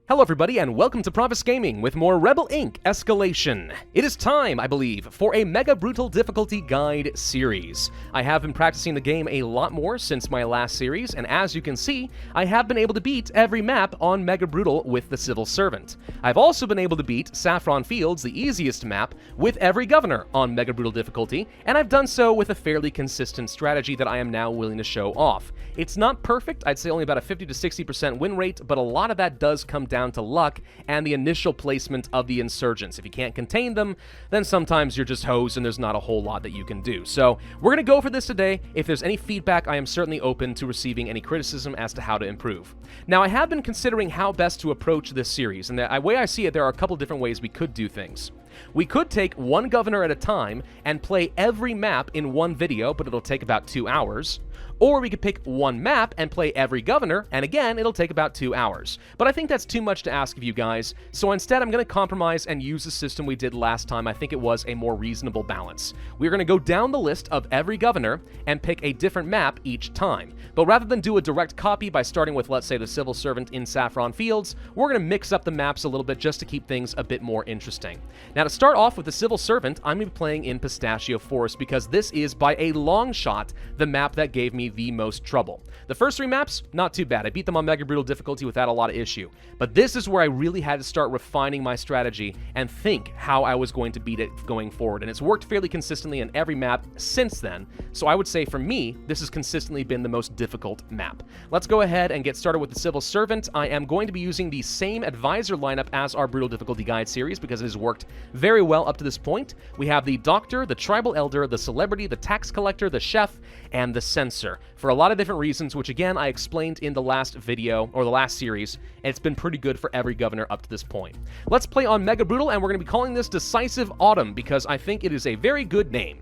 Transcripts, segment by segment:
Hello everybody and welcome to Pravus Gaming with more Rebel Inc. Escalation. It is time, I believe, for a Mega Brutal Difficulty Guide series. I have been practicing the game a lot more since my last series, and as you can see, I have been able to beat every map on Mega Brutal with the Civil Servant. I've also been able to beat Saffron Fields, the easiest map, with every Governor on Mega Brutal Difficulty, and I've done so with a fairly consistent strategy that I am now willing to show off. It's not perfect, I'd say only about a 50 to 60% win rate, but a lot of that does come down to luck and the initial placement of the insurgents. If you can't contain them, then sometimes you're just hosed and there's not a whole lot that you can do. So we're going to go for this today. If there's any feedback, I am certainly open to receiving any criticism as to how to improve. Now, I have been considering how best to approach this series, and the way I see it, there are a couple different ways we could do things. We could take one governor at a time and play every map in one video, but it'll take about 2 hours. Or we could pick one map and play every governor, and again, it'll take about 2 hours. But I think that's too much to ask of you guys, so instead I'm going to compromise and use the system we did last time. I think it was a more reasonable balance. We're going to go down the list of every governor and pick a different map each time. But rather than do a direct copy by starting with, let's say, the Civil Servant in Saffron Fields, we're going to mix up the maps a little bit just to keep things a bit more interesting. Now, to start off with the Civil Servant, I'm going to be playing in Pistachio Forest because this is, by a long shot, the map that gave me the most trouble. The first 3 maps, not too bad. I beat them on Mega Brutal difficulty without a lot of issue. But this is where I really had to start refining my strategy and think how I was going to beat it going forward. And it's worked fairly consistently in every map since then. So I would say for me, this has consistently been the most difficult map. Let's go ahead and get started with the Civil Servant. I am going to be using the same advisor lineup as our Brutal Difficulty Guide series because it has worked very well up to this point. We have the Doctor, the Tribal Elder, the Celebrity, the Tax Collector, the Chef, and the Censor. For a lot of different reasons, which again I explained in the last video, or the last series, and it's been pretty good for every governor up to this point. Let's play on Mega Brutal, and we're going to be calling this Decisive Autumn, because I think it is a very good name.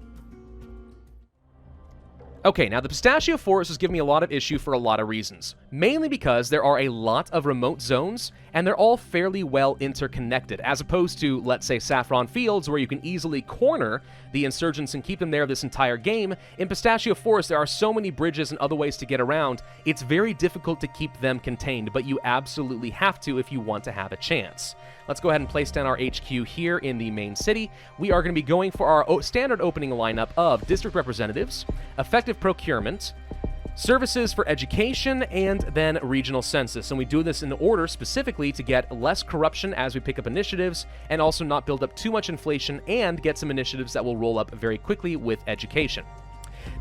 Okay, now the Pistachio Forest has given me a lot of issue for a lot of reasons. Mainly because there are a lot of remote zones, and they're all fairly well interconnected, as opposed to, let's say, Saffron Fields, where you can easily corner the insurgents and keep them there this entire game. In Pistachio Forest, there are so many bridges and other ways to get around, it's very difficult to keep them contained, but you absolutely have to if you want to have a chance. Let's go ahead and place down our HQ here in the main city. We are going to be going for our standard opening lineup of district representatives, effective procurement, services for education, and then regional census. And we do this in order specifically to get less corruption as we pick up initiatives and also not build up too much inflation and get some initiatives that will roll up very quickly with education.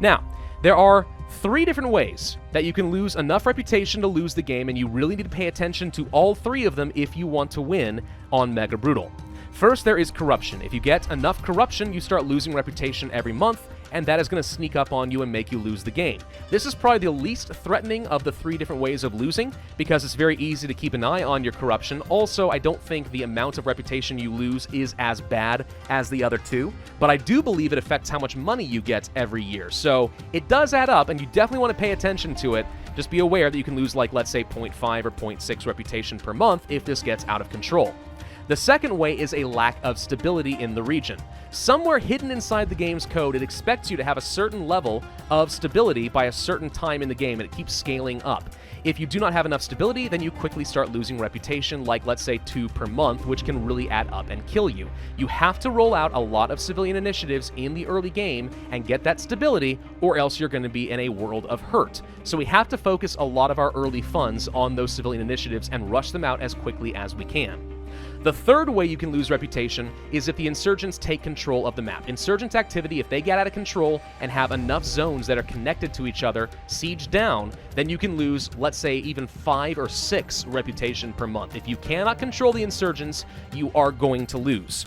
Now, there are 3 different ways that you can lose enough reputation to lose the game, and you really need to pay attention to all 3 of them if you want to win on Mega Brutal. First, there is corruption. If you get enough corruption, you start losing reputation every month, and that is going to sneak up on you and make you lose the game. This is probably the least threatening of the 3 different ways of losing, because it's very easy to keep an eye on your corruption. Also, I don't think the amount of reputation you lose is as bad as the other 2, but I do believe it affects how much money you get every year. So it does add up, and you definitely want to pay attention to it. Just be aware that you can lose, like, let's say 0.5 or 0.6 reputation per month if this gets out of control. The second way is a lack of stability in the region. Somewhere hidden inside the game's code, it expects you to have a certain level of stability by a certain time in the game, and it keeps scaling up. If you do not have enough stability, then you quickly start losing reputation, like, let's say, 2 per month, which can really add up and kill you. You have to roll out a lot of civilian initiatives in the early game and get that stability, or else you're going to be in a world of hurt. So we have to focus a lot of our early funds on those civilian initiatives and rush them out as quickly as we can. The third way you can lose reputation is if the insurgents take control of the map. Insurgent activity, if they get out of control and have enough zones that are connected to each other, siege down, then you can lose, let's say, even 5 or 6 reputation per month. If you cannot control the insurgents, you are going to lose.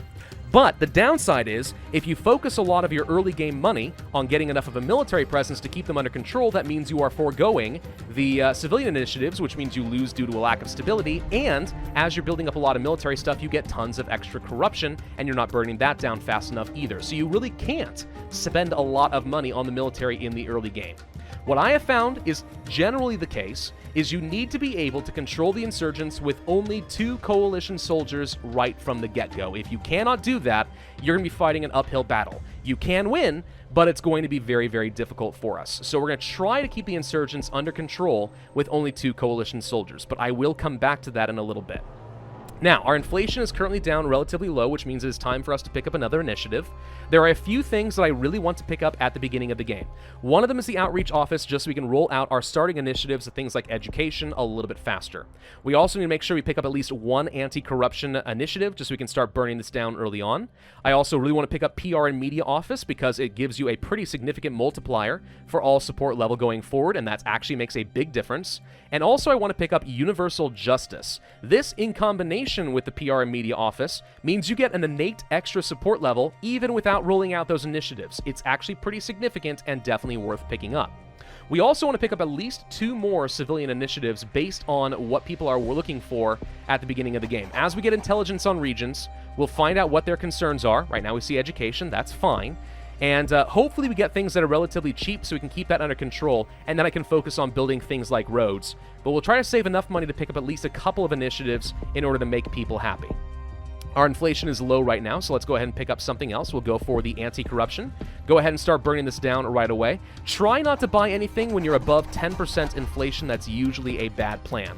But the downside is, if you focus a lot of your early game money on getting enough of a military presence to keep them under control, that means you are foregoing the civilian initiatives, which means you lose due to a lack of stability, and as you're building up a lot of military stuff, you get tons of extra corruption, and you're not burning that down fast enough either. So you really can't spend a lot of money on the military in the early game. What I have found is generally the case is you need to be able to control the insurgents with only 2 coalition soldiers right from the get-go. If you cannot do that, you're going to be fighting an uphill battle. You can win, but it's going to be very, very difficult for us. So we're going to try to keep the insurgents under control with only 2 coalition soldiers, but I will come back to that in a little bit. Now, our inflation is currently down relatively low, which means it is time for us to pick up another initiative. There are a few things that I really want to pick up at the beginning of the game. One of them is the Outreach Office, just so we can roll out our starting initiatives of things like education a little bit faster. We also need to make sure we pick up at least one anti-corruption initiative, just so we can start burning this down early on. I also really want to pick up PR and Media Office, because it gives you a pretty significant multiplier for all support level going forward, and that actually makes a big difference. And also I want to pick up Universal Justice. This, in combination with the PR and Media Office, means you get an innate extra support level even without rolling out those initiatives. It's actually pretty significant and definitely worth picking up. We also want to pick up at least 2 more civilian initiatives based on what people are looking for at the beginning of the game. As we get intelligence on regions, we'll find out what their concerns are. Right now we see education, that's fine. And hopefully we get things that are relatively cheap so we can keep that under control, and then I can focus on building things like roads. But we'll try to save enough money to pick up at least a couple of initiatives in order to make people happy. Our inflation is low right now, so let's go ahead and pick up something else. We'll go for the anti-corruption. Go ahead and start burning this down right away. Try not to buy anything when you're above 10% inflation. That's usually a bad plan.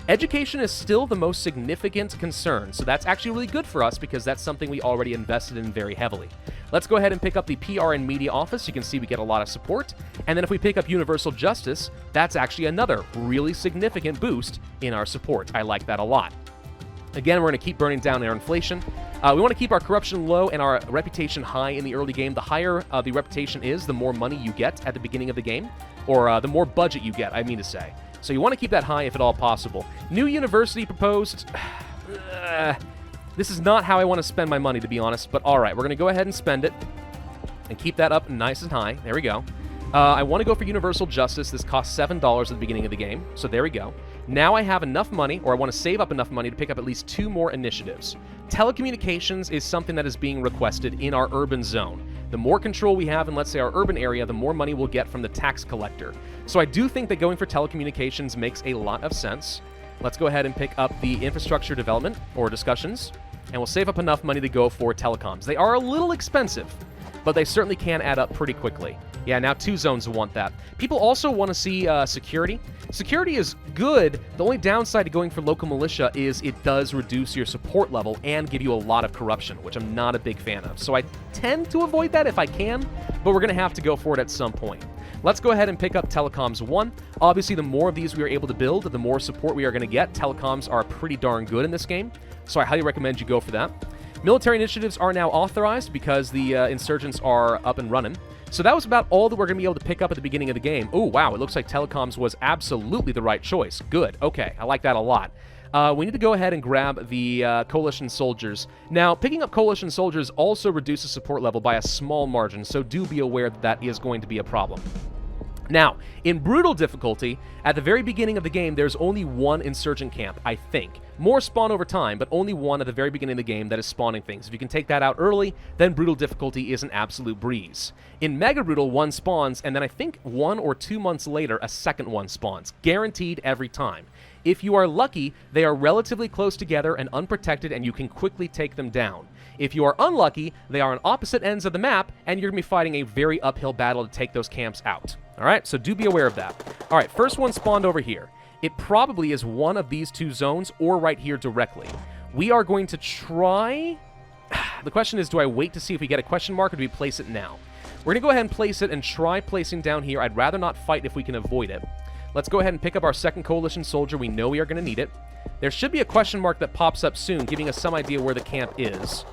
Education is still the most significant concern, so that's actually really good for us because that's something we already invested in very heavily. Let's go ahead and pick up the PR and Media Office. You can see we get a lot of support. And then if we pick up Universal Justice, that's actually another really significant boost in our support. I like that a lot. Again, we're going to keep burning down our inflation. We want to keep our corruption low and our reputation high in the early game. The higher the reputation is, the more money you get at the beginning of the game, or the more budget you get, I mean to say. So you want to keep that high if at all possible. New university proposed. This is not how I want to spend my money, to be honest, but all right, we're going to go ahead and spend it and keep that up nice and high. There we go. I want to go for Universal Justice. This costs $7 at the beginning of the game, so there we go. Now I have enough money, or I want to save up enough money to pick up at least 2 more initiatives. Telecommunications is something that is being requested in our urban zone. The more control we have in, let's say, our urban area, the more money we'll get from the tax collector. So I do think that going for telecommunications makes a lot of sense. Let's go ahead and pick up the infrastructure development, or discussions, and we'll save up enough money to go for telecoms. They are a little expensive, but they certainly can add up pretty quickly. Yeah, now 2 zones want that. People also want to see security. Security is good. The only downside to going for local militia is it does reduce your support level and give you a lot of corruption, which I'm not a big fan of. So I tend to avoid that if I can, but we're going to have to go for it at some point. Let's go ahead and pick up Telecoms 1. Obviously, the more of these we are able to build, the more support we are going to get. Telecoms are pretty darn good in this game, so I highly recommend you go for that. Military initiatives are now authorized because the insurgents are up and running. So that was about all that we're going to be able to pick up at the beginning of the game. Oh, wow, it looks like telecoms was absolutely the right choice. Good. Okay, I like that a lot. We need to go ahead and grab the coalition soldiers. Now, picking up coalition soldiers also reduces support level by a small margin, so do be aware that that is going to be a problem. Now, in brutal difficulty, at the very beginning of the game, there's only one insurgent camp, I think. More spawn over time, but only one at the very beginning of the game that is spawning things. If you can take that out early, then brutal difficulty is an absolute breeze. In Mega Brutal, one spawns, and then I think 1 or 2 months later, a second one spawns. Guaranteed every time. If you are lucky, they are relatively close together and unprotected, and you can quickly take them down. If you are unlucky, they are on opposite ends of the map, and you're going to be fighting a very uphill battle to take those camps out. Alright, so do be aware of that. Alright, first one spawned over here. It probably is one of these 2 zones, or right here directly. We are going to try... The question is, do I wait to see if we get a question mark, or do we place it now? We're going to go ahead and place it and try placing down here. I'd rather not fight if we can avoid it. Let's go ahead and pick up our second coalition soldier. We know we are going to need it. There should be a question mark that pops up soon, giving us some idea where the camp is.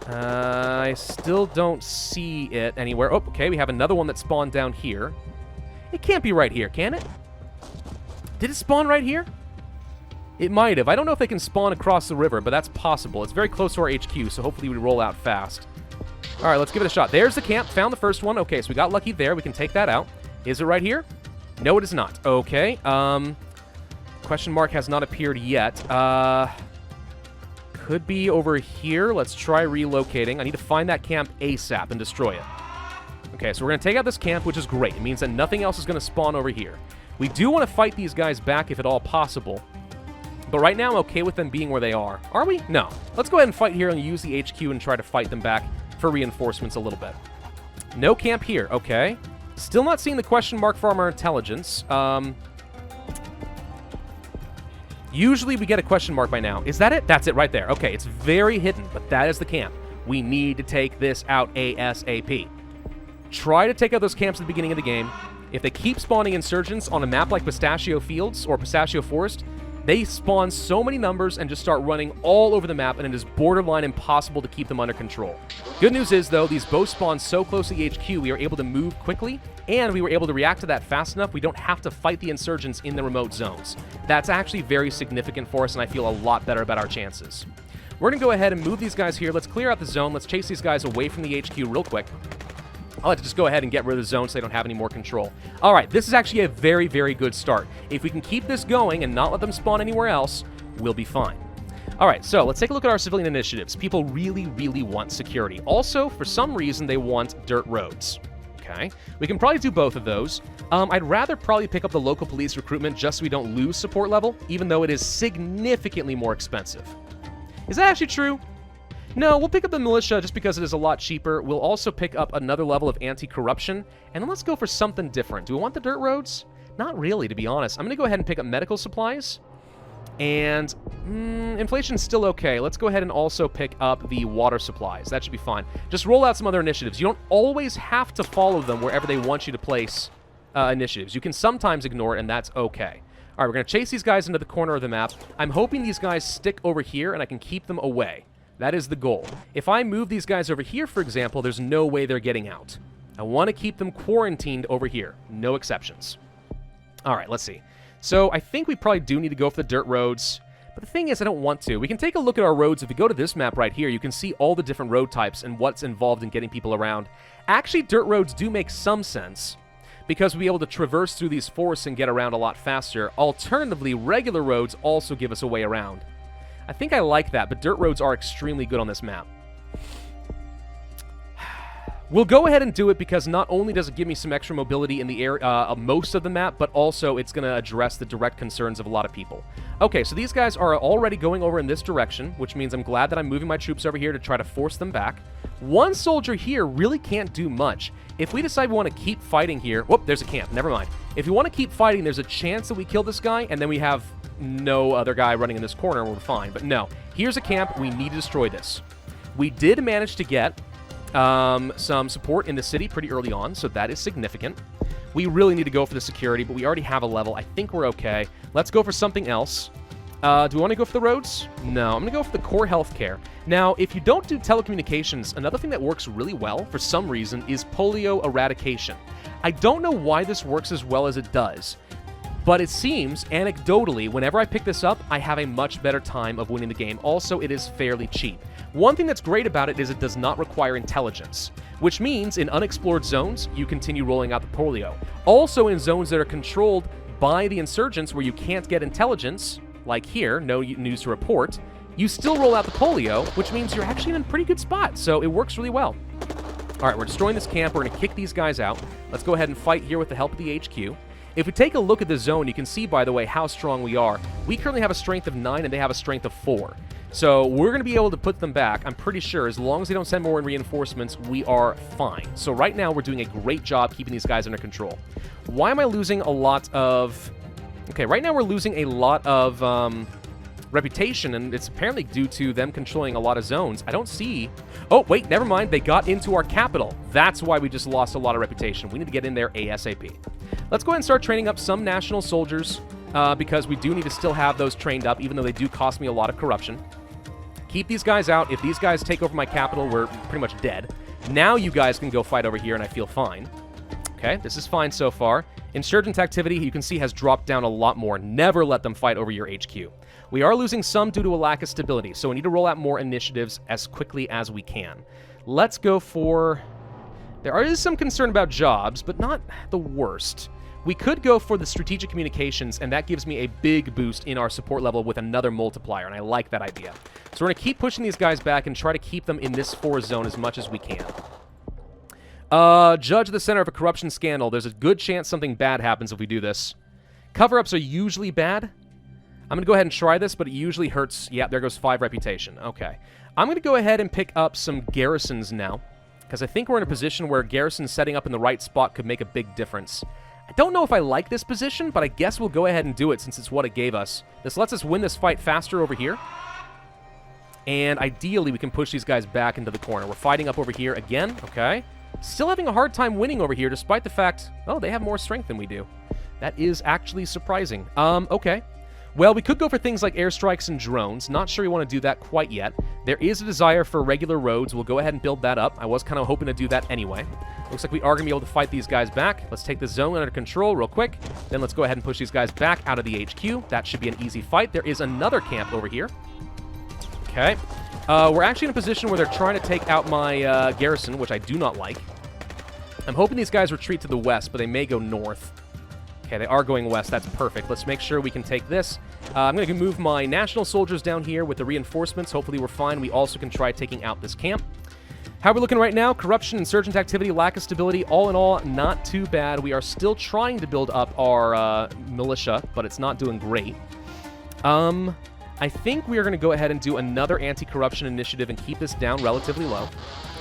I still don't see it anywhere. Oh, okay, we have another one that spawned down here. It can't be right here, can it? Did it spawn right here? It might have. I don't know if they can spawn across the river, but that's possible. It's very close to our HQ, so hopefully we roll out fast. All right, let's give it a shot. There's the camp. Found the first one. Okay, so we got lucky there. We can take that out. Is it right here? No, it is not. Okay. Question mark has not appeared yet. Could be over here. Let's try relocating. I need to find that camp ASAP and destroy it. Okay, so we're going to take out this camp, which is great. It means that nothing else is going to spawn over here. We do want to fight these guys back if at all possible. But right now, I'm okay with them being where they are. Are we? No. Let's go ahead and fight here and use the HQ and try to fight them back for reinforcements a little bit. No camp here. Okay. Still not seeing the question mark from our intelligence. Usually we get a question mark by now. Is that it? That's it right there. Okay, it's very hidden, but that is the camp. We need to take this out ASAP. Try to take out those camps at the beginning of the game. If they keep spawning insurgents on a map like Pistachio Fields or Pistachio Forest, they spawn so many numbers and just start running all over the map, and it is borderline impossible to keep them under control. Good news is, though, these both spawn so close to the HQ, we are able to move quickly, and we were able to react to that fast enough. We don't have to fight the insurgents in the remote zones. That's actually very significant for us, and I feel a lot better about our chances. We're going to go ahead and move these guys here. Let's clear out the zone. Let's chase these guys away from the HQ real quick. I'll have to just go ahead and get rid of the zone so they don't have any more control. All right, this is actually a very, very good start. If we can keep this going and not let them spawn anywhere else, we'll be fine. All right, so let's take a look at our civilian initiatives. People really, really want security. Also, for some reason, they want dirt roads. Okay, we can probably do both of those. I'd rather probably pick up the local police recruitment just so we don't lose support level, even though it is significantly more expensive. Is that actually true? No, we'll pick up the militia just because it is a lot cheaper. We'll also pick up another level of anti-corruption, and then let's go for something different. Do we want the dirt roads? Not really, to be honest. I'm going to go ahead and pick up medical supplies, and inflation's still okay. Let's go ahead and also pick up the water supplies. That should be fine. Just roll out some other initiatives. You don't always have to follow them wherever they want you to place initiatives. You can sometimes ignore it, and that's okay. All right, we're going to chase these guys into the corner of the map. I'm hoping these guys stick over here, and I can keep them away. That is the goal. If I move these guys over here, for example, there's no way they're getting out. I want to keep them quarantined over here. No exceptions. All right, let's see. So I think we probably do need to go for the dirt roads. But the thing is, I don't want to. We can take a look at our roads. If you go to this map right here, you can see all the different road types and what's involved in getting people around. Actually, dirt roads do make some sense, because we'll be able to traverse through these forests and get around a lot faster. Alternatively, regular roads also give us a way around. I think I like that, but dirt roads are extremely good on this map. We'll go ahead and do it because not only does it give me some extra mobility in the air, most of the map, but also it's going to address the direct concerns of a lot of people. Okay, so these guys are already going over in this direction, which means I'm glad that I'm moving my troops over here to try to force them back. One soldier here really can't do much. If we decide we want to keep fighting here... Whoop, there's a camp. Never mind. If we want to keep fighting, there's a chance that we kill this guy, and then we have no other guy running in this corner, and we're fine. But no, here's a camp. We need to destroy this. We did manage to get some support in the city pretty early on, so that is significant. We really need to go for the security, but we already have a level. I think we're okay. Let's go for something else. Do we want to go for the roads? No, I'm going to go for the core healthcare. Now, if you don't do telecommunications, another thing that works really well, for some reason, is polio eradication. I don't know why this works as well as it does, but it seems, anecdotally, whenever I pick this up, I have a much better time of winning the game. Also, it is fairly cheap. One thing that's great about it is it does not require intelligence, which means in unexplored zones, you continue rolling out the polio. Also, in zones that are controlled by the insurgents where you can't get intelligence, like here, no news to report, you still roll out the polio, which means you're actually in a pretty good spot, so it works really well. All right, we're destroying this camp. We're going to kick these guys out. Let's go ahead and fight here with the help of the HQ. If we take a look at the zone, you can see, by the way, how strong we are. We currently have a strength of 9, and they have a strength of 4. So we're going to be able to put them back, I'm pretty sure. As long as they don't send more reinforcements, we are fine. So right now, we're doing a great job keeping these guys under control. Why am I losing a lot of... Okay, right now we're losing a lot of reputation, and it's apparently due to them controlling a lot of zones. I don't see... Oh, wait, never mind. They got into our capital. That's why we just lost a lot of reputation. We need to get in there ASAP. Let's go ahead and start training up some national soldiers, because we do need to still have those trained up, even though they do cost me a lot of corruption. Keep these guys out. If these guys take over my capital, we're pretty much dead. Now you guys can go fight over here, and I feel fine. Okay, this is fine so far. Insurgent activity, you can see, has dropped down a lot more. Never let them fight over your HQ. We are losing some due to a lack of stability, so we need to roll out more initiatives as quickly as we can. Let's go for... There is some concern about jobs, but not the worst. We could go for the strategic communications, and that gives me a big boost in our support level with another multiplier, and I like that idea. So we're going to keep pushing these guys back and try to keep them in this forest zone as much as we can. Judge the center of a corruption scandal. There's a good chance something bad happens if we do this. Cover-ups are usually bad. I'm going to go ahead and try this, but it usually hurts. Yeah, there goes 5 reputation. Okay. I'm going to go ahead and pick up some garrisons now, because I think we're in a position where garrisons setting up in the right spot could make a big difference. I don't know if I like this position, but I guess we'll go ahead and do it since it's what it gave us. This lets us win this fight faster over here. And ideally, we can push these guys back into the corner. We're fighting up over here again. Okay. Still having a hard time winning over here, despite the fact, oh, they have more strength than we do. That is actually surprising. Okay. Well, we could go for things like airstrikes and drones. Not sure we want to do that quite yet. There is a desire for regular roads. We'll go ahead and build that up. I was kind of hoping to do that anyway. Looks like we are going to be able to fight these guys back. Let's take the zone under control real quick. Then let's go ahead and push these guys back out of the HQ. That should be an easy fight. There is another camp over here. Okay. We're actually in a position where they're trying to take out my garrison, which I do not like. I'm hoping these guys retreat to the west, but they may go north. Okay, they are going west. That's perfect. Let's make sure we can take this. I'm going to move my national soldiers down here with the reinforcements. Hopefully we're fine. We also can try taking out this camp. How are we looking right now? Corruption, insurgent activity, lack of stability. All in all, not too bad. We are still trying to build up our militia, but it's not doing great. I think we are going to go ahead and do another anti-corruption initiative and keep this down relatively low.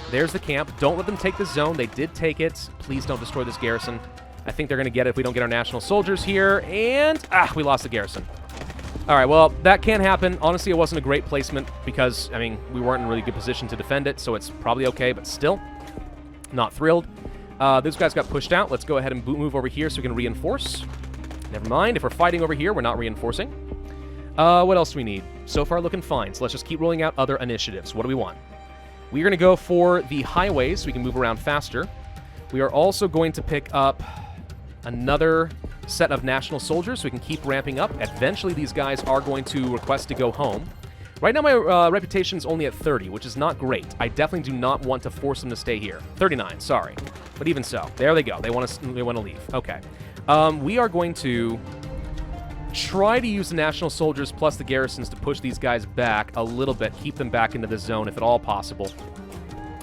There's the camp. Don't let them take the zone. They did take it. Please don't destroy this garrison. I think they're going to get it if we don't get our national soldiers here. And, we lost the garrison. All right, well, that can happen. Honestly, it wasn't a great placement because, I mean, we weren't in a really good position to defend it, so it's probably okay, but still, not thrilled. Those guys got pushed out. Let's go ahead and move over here so we can reinforce. Never mind. If we're fighting over here, we're not reinforcing. What else do we need? So far, looking fine, so let's just keep rolling out other initiatives. What do we want? We're going to go for the highways so we can move around faster. We are also going to pick up another set of national soldiers so we can keep ramping up. Eventually, these guys are going to request to go home. Right now, my reputation's only at 30, which is not great. I definitely do not want to force them to stay here. 39, sorry. But even so, there they go. They want to leave. Okay. We are going to try to use the national soldiers plus the garrisons to push these guys back a little bit, keep them back into the zone if at all possible.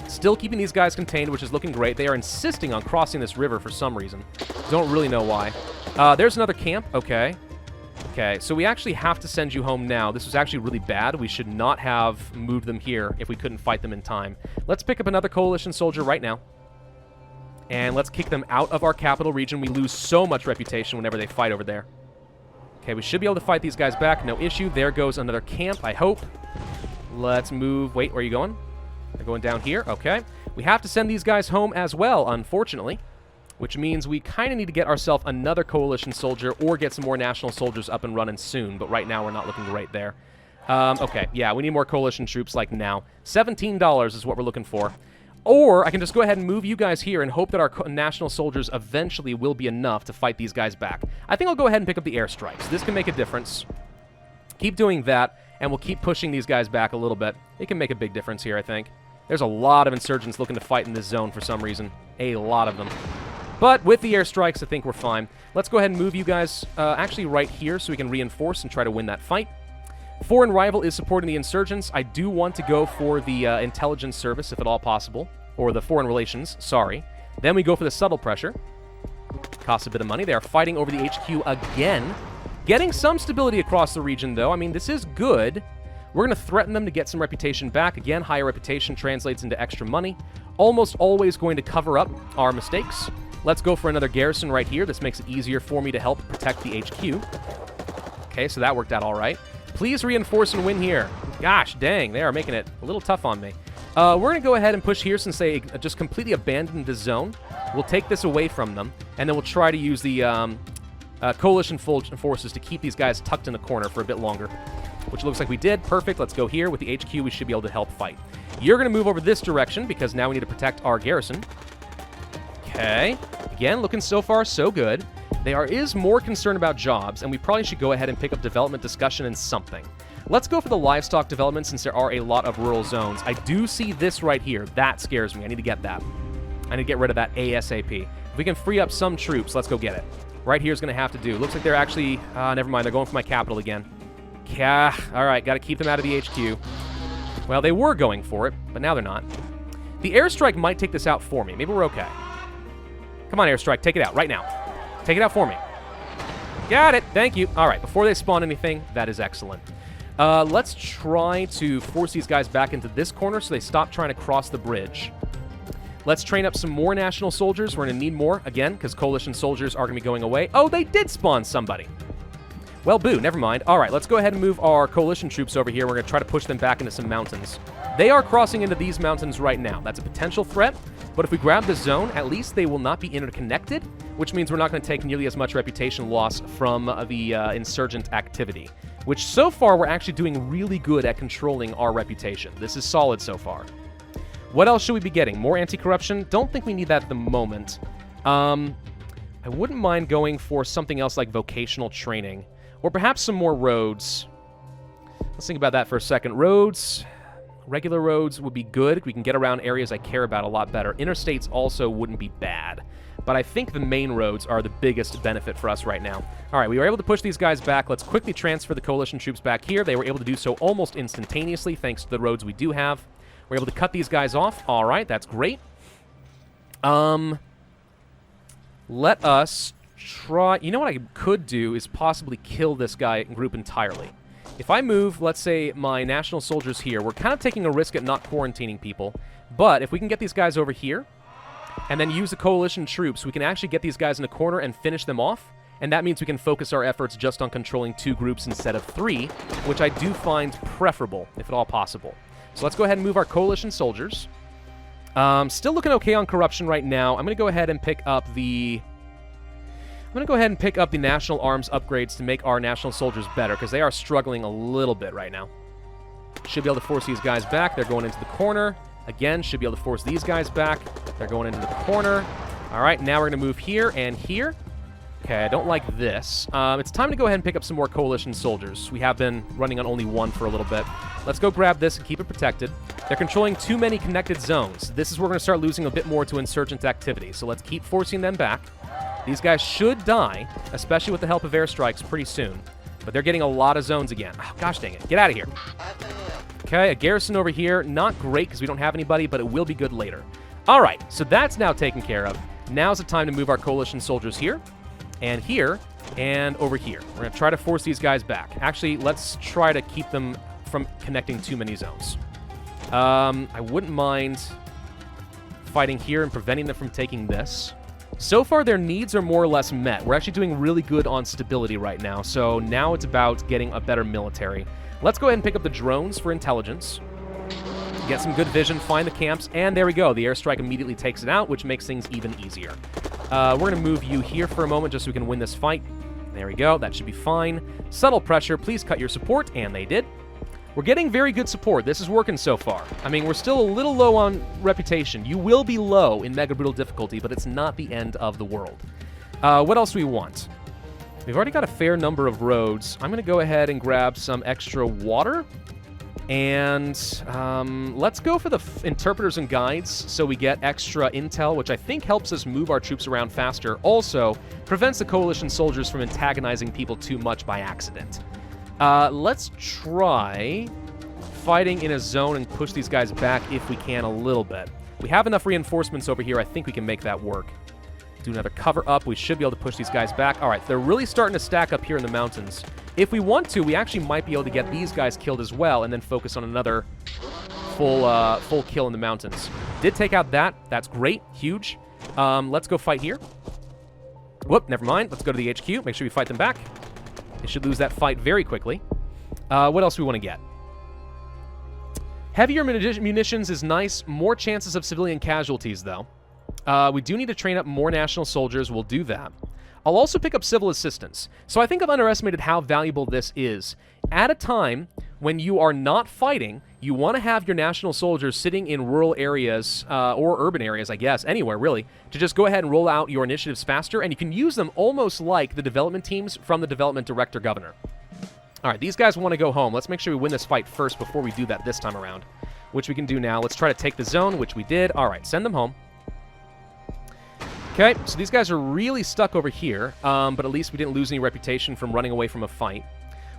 Still keeping these guys contained, which is looking great. They are insisting on crossing this river for some reason. Don't really know why. There's another camp. Okay. Okay, so we actually have to send you home now. This was actually really bad. We should not have moved them here if we couldn't fight them in time. Let's pick up another coalition soldier right now. And let's kick them out of our capital region. We lose so much reputation whenever they fight over there. Okay, we should be able to fight these guys back. No issue. There goes another camp, I hope. Let's move. Wait, where are you going? They're going down here. Okay. We have to send these guys home as well, unfortunately, which means we kind of need to get ourselves another coalition soldier or get some more national soldiers up and running soon, but right now we're not looking great there. Okay, yeah, we need more coalition troops like now. $17 is what we're looking for. Or I can just go ahead and move you guys here and hope that our national soldiers eventually will be enough to fight these guys back. I think I'll go ahead and pick up the airstrikes. This can make a difference. Keep doing that, and we'll keep pushing these guys back a little bit. It can make a big difference here, I think. There's a lot of insurgents looking to fight in this zone for some reason. A lot of them. But with the airstrikes, I think we're fine. Let's go ahead and move you guys actually right here so we can reinforce and try to win that fight. Foreign rival is supporting the insurgents. I do want to go for the intelligence service, if at all possible. Or the foreign relations, sorry. Then we go for the subtle pressure. Costs a bit of money. They are fighting over the HQ again. Getting some stability across the region, though. I mean, this is good. We're going to threaten them to get some reputation back. Again, higher reputation translates into extra money. Almost always going to cover up our mistakes. Let's go for another garrison right here. This makes it easier for me to help protect the HQ. Okay, so that worked out all right. Please reinforce and win here. Gosh, dang, they are making it a little tough on me. We're going to go ahead and push here since they just completely abandoned the zone. We'll take this away from them, and then we'll try to use the coalition forces to keep these guys tucked in the corner for a bit longer, which looks like we did. Perfect. Let's go here. With the HQ, we should be able to help fight. You're going to move over this direction because now we need to protect our garrison. Okay. Again, looking so far so good. There is more concern about jobs, and we probably should go ahead and pick up development discussion in something. Let's go for the livestock development since there are a lot of rural zones. I do see this right here. That scares me. I need to get that. I need to get rid of that ASAP. If we can free up some troops, let's go get it. Right here is going to have to do. Looks like they're actually... never mind. They're going for my capital again. Yeah. All right. Got to keep them out of the HQ. Well, they were going for it, but now they're not. The airstrike might take this out for me. Maybe we're okay. Come on, airstrike. Take it out right now. Take it out for me. Got it. Thank you. All right. Before they spawn anything, that is excellent. Let's try to force these guys back into this corner so they stop trying to cross the bridge. Let's train up some more national soldiers. We're going to need more, again, because coalition soldiers are going to be going away. Oh, they did spawn somebody. Well, boo, never mind. All right, let's go ahead and move our coalition troops over here. We're going to try to push them back into some mountains. They are crossing into these mountains right now. That's a potential threat, but if we grab the zone, at least they will not be interconnected, which means we're not going to take nearly as much reputation loss from the insurgent activity, which so far we're actually doing really good at controlling our reputation. This is solid so far. What else should we be getting? More anti-corruption? Don't think we need that at the moment. I wouldn't mind going for something else like vocational training, or perhaps some more roads. Let's think about that for a second. Roads, regular roads would be good. We can get around areas I care about a lot better. Interstates also wouldn't be bad, but I think the main roads are the biggest benefit for us right now. All right, we were able to push these guys back. Let's quickly transfer the coalition troops back here. They were able to do so almost instantaneously thanks to the roads we do have. We're able to cut these guys off. All right, that's great. Let us try... You know what I could do is possibly kill this guy group entirely. If I move, let's say, my national soldiers here, we're kind of taking a risk at not quarantining people, but if we can get these guys over here and then use the coalition troops, we can actually get these guys in a corner and finish them off, and that means we can focus our efforts just on controlling 2 groups instead of 3, which I do find preferable, if at all possible. So let's go ahead and move our coalition soldiers. Still looking okay on corruption right now. I'm going to go ahead and pick up the... national arms upgrades to make our national soldiers better, because they are struggling a little bit right now. Should be able to force these guys back. They're going into the corner. Again, should be able to force these guys back. They're going into the corner. All right, now we're going to move here and here. Okay, I don't like this. It's time to go ahead and pick up some more coalition soldiers. We have been running on only 1 for a little bit. Let's go grab this and keep it protected. They're controlling too many connected zones. This is where we're going to start losing a bit more to insurgent activity, so let's keep forcing them back. These guys should die, especially with the help of airstrikes pretty soon. But they're getting a lot of zones again. Oh, gosh dang it. Get out of here. Okay, a garrison over here. Not great because we don't have anybody, but it will be good later. All right, so that's now taken care of. Now's the time to move our coalition soldiers here, and over here. We're going to try to force these guys back. Actually, let's try to keep them from connecting too many zones. I wouldn't mind fighting here and preventing them from taking this. So far, their needs are more or less met. We're actually doing really good on stability right now, so now it's about getting a better military. Let's go ahead and pick up the drones for intelligence. Get some good vision, find the camps, and there we go. The airstrike immediately takes it out, which makes things even easier. We're going to move you here for a moment just so we can win this fight. There we go. That should be fine. Subtle pressure. Please cut your support, and they did. We're getting very good support. This is working so far. I mean, we're still a little low on reputation. You will be low in Mega Brutal difficulty, but it's not the end of the world. What else do we want? We've already got a fair number of roads. I'm going to go ahead and grab some extra water. And let's go for the interpreters and guides so we get extra intel, which I think helps us move our troops around faster. Also, prevents the coalition soldiers from antagonizing people too much by accident. Let's try fighting in a zone and push these guys back if we can a little bit. We have enough reinforcements over here. I think we can make that work. Do another cover up. We should be able to push these guys back. All right, they're really starting to stack up here in the mountains. If we want to, we actually might be able to get these guys killed as well and then focus on another full kill in the mountains. Did take out that. That's great. Huge. Let's go fight here. Whoop, never mind. Let's go to the HQ. Make sure we fight them back. They should lose that fight very quickly. What else do we want to get? Heavier munitions is nice. More chances of civilian casualties, though. We do need to train up more national soldiers. We'll do that. I'll also pick up civil assistance. So I think I've underestimated how valuable this is. At a time when you are not fighting, you want to have your national soldiers sitting in rural areas, or urban areas, I guess, anywhere really, to just go ahead and roll out your initiatives faster, and you can use them almost like the development teams from the development director governor. All right, these guys want to go home. Let's make sure we win this fight first before we do that this time around, which we can do now. Let's try to take the zone, which we did. All right, send them home. Okay, so these guys are really stuck over here, but at least we didn't lose any reputation from running away from a fight.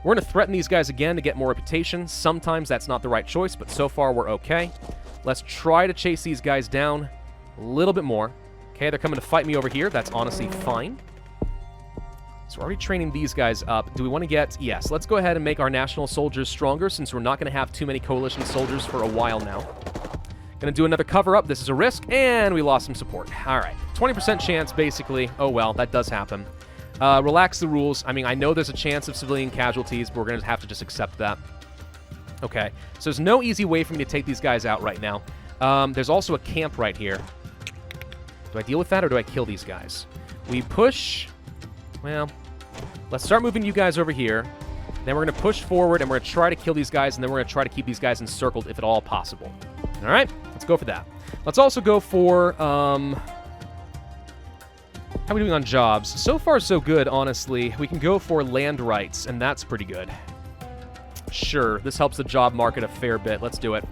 We're going to threaten these guys again to get more reputation. Sometimes that's not the right choice, but so far we're okay. Let's try to chase these guys down a little bit more. Okay, they're coming to fight me over here. That's honestly fine. So we're already training these guys up. Do we want to get... Yes, let's go ahead and make our national soldiers stronger since we're not going to have too many coalition soldiers for a while now. Gonna do another cover-up. This is a risk, and we lost some support. All right, 20% chance, basically. Oh, well, that does happen. Relax the rules. I mean, I know there's a chance of civilian casualties, but we're gonna have to just accept that. Okay, so there's no easy way for me to take these guys out right now. There's also a camp right here. Do I deal with that, or do I kill these guys? We push... Well, let's start moving you guys over here. Then we're going to push forward, and we're going to try to kill these guys, and then we're going to try to keep these guys encircled if at all possible. All right? Let's go for that. Let's also go for... How are we doing on jobs? So far, so good, honestly. We can go for land rights, and that's pretty good. Sure, this helps the job market a fair bit. Let's do it.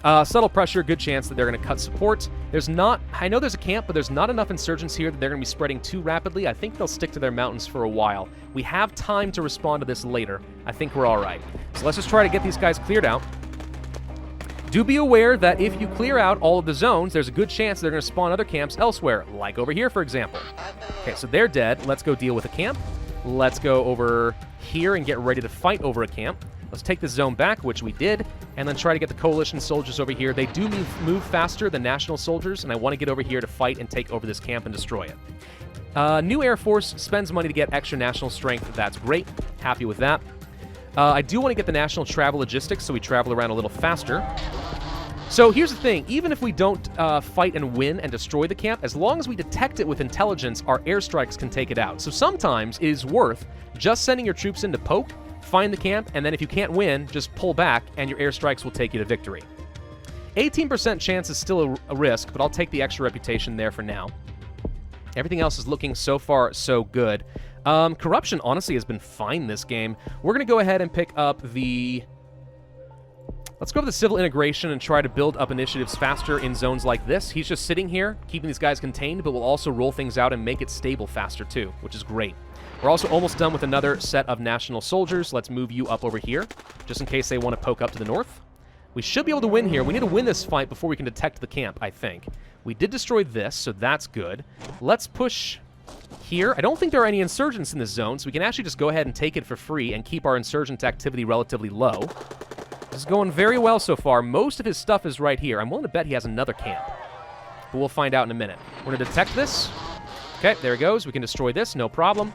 Subtle pressure, good chance that they're going to cut support. There's not... I know there's a camp, but there's not enough insurgents here that they're going to be spreading too rapidly. I think they'll stick to their mountains for a while. We have time to respond to this later. I think we're all right. So let's just try to get these guys cleared out. Do be aware that if you clear out all of the zones, there's a good chance they're going to spawn other camps elsewhere, like over here, for example. Okay, so they're dead. Let's go deal with a camp. Let's go over here and get ready to fight over a camp. Let's take this zone back, which we did, and then try to get the coalition soldiers over here. They do move faster than national soldiers, and I want to get over here to fight and take over this camp and destroy it. New Air Force spends money to get extra national strength. That's great. Happy with that. I do want to get the national travel logistics, so we travel around a little faster. So here's the thing. Even if we don't fight and win and destroy the camp, as long as we detect it with intelligence, our airstrikes can take it out. So sometimes it is worth just sending your troops in to poke, find the camp, and then if you can't win, just pull back, and your airstrikes will take you to victory. 18% chance is still a risk, but I'll take the extra reputation there for now. Everything else is looking so far so good. Corruption, honestly, has been fine this game. We're going to go ahead and pick up the... Let's go for the civil integration and try to build up initiatives faster in zones like this. He's just sitting here, keeping these guys contained, but we'll also roll things out and make it stable faster, too, which is great. We're also almost done with another set of national soldiers. Let's move you up over here, just in case they want to poke up to the north. We should be able to win here. We need to win this fight before we can detect the camp, I think. We did destroy this, so that's good. Let's push here. I don't think there are any insurgents in this zone, so we can actually just go ahead and take it for free and keep our insurgent activity relatively low. This is going very well so far. Most of his stuff is right here. I'm willing to bet he has another camp, but we'll find out in a minute. We're going to detect this. Okay, there it goes. We can destroy this, no problem.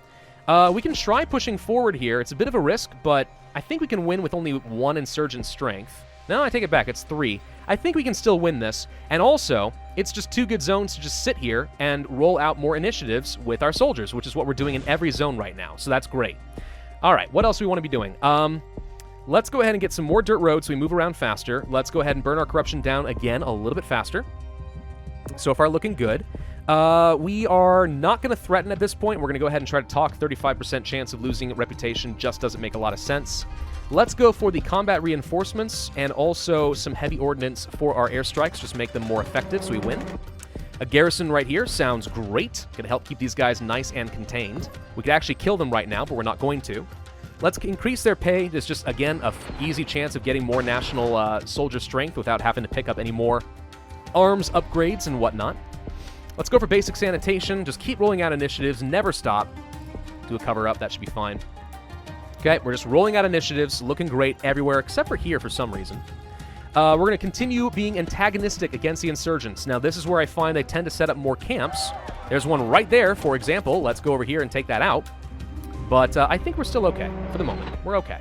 We can try pushing forward here. It's a bit of a risk, but I think we can win with only 1 insurgent strength. No, I take it back. It's 3. I think we can still win this. And also, it's just 2 good zones to just sit here and roll out more initiatives with our soldiers, which is what we're doing in every zone right now. So that's great. All right, what else do we want to be doing? Let's go ahead and get some more dirt roads so we move around faster. Let's go ahead and burn our corruption down again a little bit faster. So far, looking good. We are not going to threaten at this point. We're going to go ahead and try to talk. 35% chance of losing reputation just doesn't make a lot of sense. Let's go for the combat reinforcements and also some heavy ordnance for our airstrikes. Just make them more effective so we win. A garrison right here sounds great. Going to help keep these guys nice and contained. We could actually kill them right now, but we're not going to. Let's increase their pay. There's just, again, an easy chance of getting more national soldier strength without having to pick up any more arms upgrades and whatnot. Let's go for basic sanitation. Just keep rolling out initiatives. Never stop. Do a cover-up. That should be fine. Okay, we're just rolling out initiatives. Looking great everywhere, except for here for some reason. We're going to continue being antagonistic against the insurgents. Now, this is where I find they tend to set up more camps. There's one right there, for example. Let's go over here and take that out. But I think we're still okay for the moment. We're okay.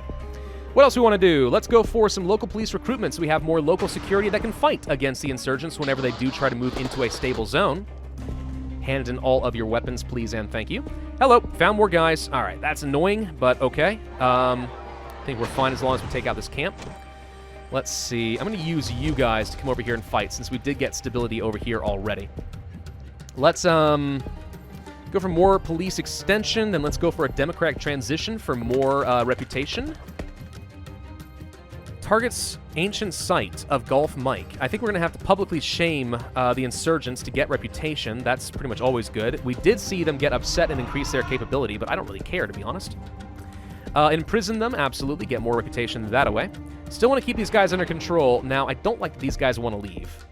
What else do we want to do? Let's go for some local police recruitment so we have more local security that can fight against the insurgents whenever they do try to move into a stable zone. Hand in all of your weapons, please, and thank you. Hello, found more guys. All right, that's annoying, but okay. I think we're fine as long as we take out this camp. Let's see. I'm going to use you guys to come over here and fight since we did get stability over here already. Let's go for more police extension, then let's go for a democratic transition for more reputation. Targets ancient site of Gulf Mike. I think we're going to have to publicly shame the insurgents to get reputation. That's pretty much always good. We did see them get upset and increase their capability, but I don't really care, to be honest. Imprison them, absolutely. Get more reputation that way. Still want to keep these guys under control. Now, I don't like that these guys want to leave.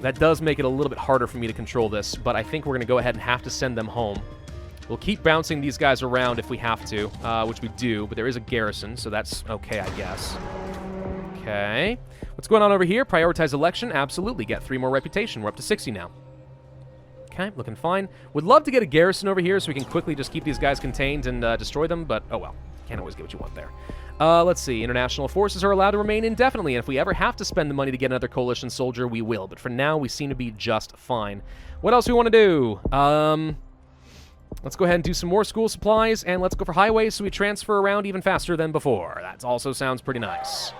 That does make it a little bit harder for me to control this, but I think we're going to go ahead and have to send them home. We'll keep bouncing these guys around if we have to, which we do, but there is a garrison, so that's okay, I guess. Okay. What's going on over here? Prioritize election. Absolutely. Get 3 more reputation. We're up to 60 now. Okay, looking fine. Would love to get a garrison over here so we can quickly just keep these guys contained and destroy them, but oh well. Can't always get what you want there. Let's see. International forces are allowed to remain indefinitely, and if we ever have to spend the money to get another coalition soldier, we will. But for now, we seem to be just fine. What else do we want to do? Let's go ahead and do some more school supplies, and let's go for highways so we transfer around even faster than before. That also sounds pretty nice.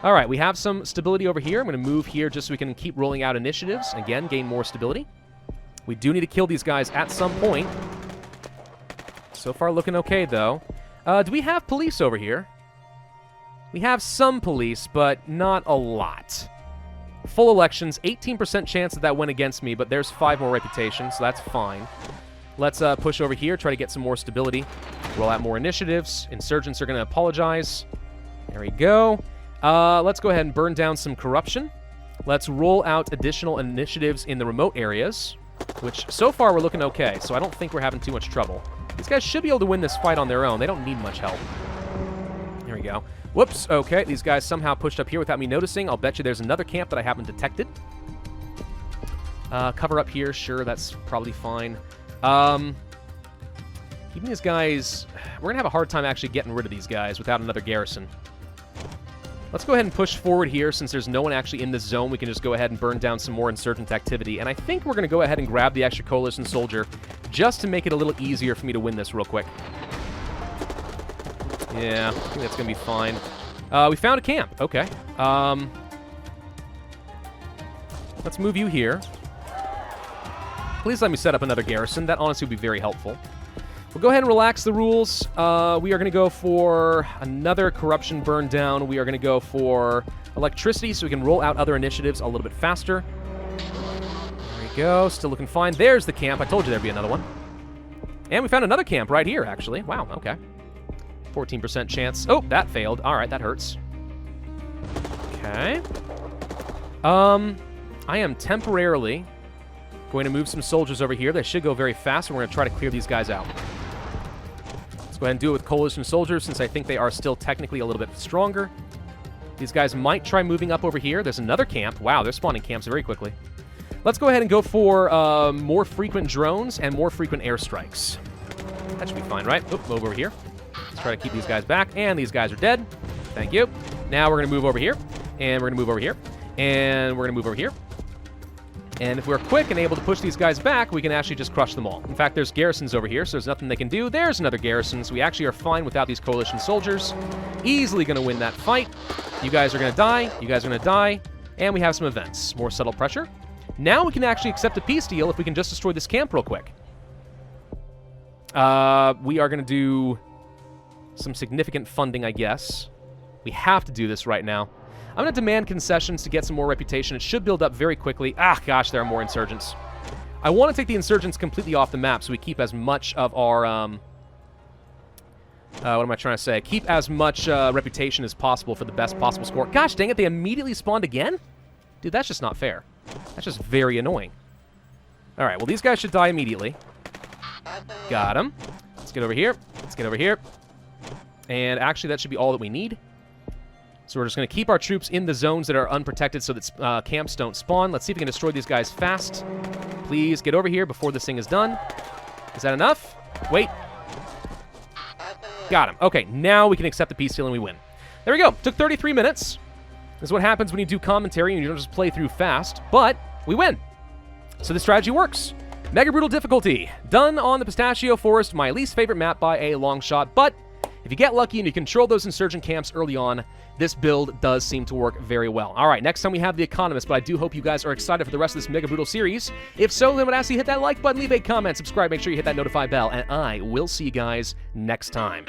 All right, we have some stability over here. I'm going to move here just so we can keep rolling out initiatives. Again, gain more stability. We do need to kill these guys at some point. So far, looking okay, though. Do we have police over here? We have some police, but not a lot. Full elections, 18% chance that went against me, but there's 5 more reputations, so that's fine. Let's push over here, try to get some more stability. Roll out more initiatives. Insurgents are going to apologize. There we go. Let's go ahead and burn down some corruption. Let's roll out additional initiatives in the remote areas, which so far we're looking okay, so I don't think we're having too much trouble. These guys should be able to win this fight on their own. They don't need much help. There we go. Whoops, okay, these guys somehow pushed up here without me noticing. I'll bet you there's another camp that I haven't detected. Cover up here, sure, that's probably fine. Keeping these guys... We're going to have a hard time actually getting rid of these guys without another garrison. Let's go ahead and push forward here. Since there's no one actually in this zone, we can just go ahead and burn down some more insurgent activity. And I think we're going to go ahead and grab the extra coalition soldier just to make it a little easier for me to win this real quick. Yeah, I think that's going to be fine. We found a camp. Okay. Let's move you here. Please let me set up another garrison. That honestly would be very helpful. We'll go ahead and relax the rules. We are going to go for another corruption burn down. We are going to go for electricity so we can roll out other initiatives a little bit faster. There we go. Still looking fine. There's the camp. I told you there'd be another one. And we found another camp right here, actually. Wow, okay. 14% chance. Oh, that failed. All right, that hurts. Okay. I am temporarily going to move some soldiers over here. They should go very fast, and we're going to try to clear these guys out. Let's go ahead and do it with coalition soldiers, since I think they are still technically a little bit stronger. These guys might try moving up over here. There's another camp. Wow, they're spawning camps very quickly. Let's go ahead and go for more frequent drones and more frequent airstrikes. That should be fine, right? Oop, move over here. Let's try to keep these guys back, and these guys are dead. Thank you. Now we're going to move over here, and we're going to move over here, and we're going to move over here. And if we're quick and able to push these guys back, we can actually just crush them all. In fact, there's garrisons over here, so there's nothing they can do. There's another garrison, so we actually are fine without these coalition soldiers. Easily going to win that fight. You guys are going to die. You guys are going to die. And we have some events. More subtle pressure. Now we can actually accept a peace deal if we can just destroy this camp real quick. We are going to do some significant funding, I guess. We have to do this right now. I'm going to demand concessions to get some more reputation. It should build up very quickly. Ah, gosh, there are more insurgents. I want to take the insurgents completely off the map so we keep as much of our... what am I trying to say? Keep as much reputation as possible for the best possible score. Gosh, dang it, they immediately spawned again? Dude, that's just not fair. That's just very annoying. All right, well, these guys should die immediately. Got them. Let's get over here. Let's get over here. And actually, that should be all that we need. So we're just going to keep our troops in the zones that are unprotected so that camps don't spawn. Let's see if we can destroy these guys fast. Please get over here before this thing is done. Is that enough? Wait. Got him. Okay, now we can accept the peace deal and we win. There we go. Took 33 minutes. This is what happens when you do commentary and you don't just play through fast, but we win. So the strategy works. Mega Brutal difficulty. Done on the Pistachio Forest, my least favorite map by a long shot, but if you get lucky and you control those insurgent camps early on, this build does seem to work very well. All right, next time we have The Economist, but I do hope you guys are excited for the rest of this Mega Brutal series. If so, then I would ask you to hit that like button, leave a comment, subscribe, make sure you hit that notify bell, and I will see you guys next time.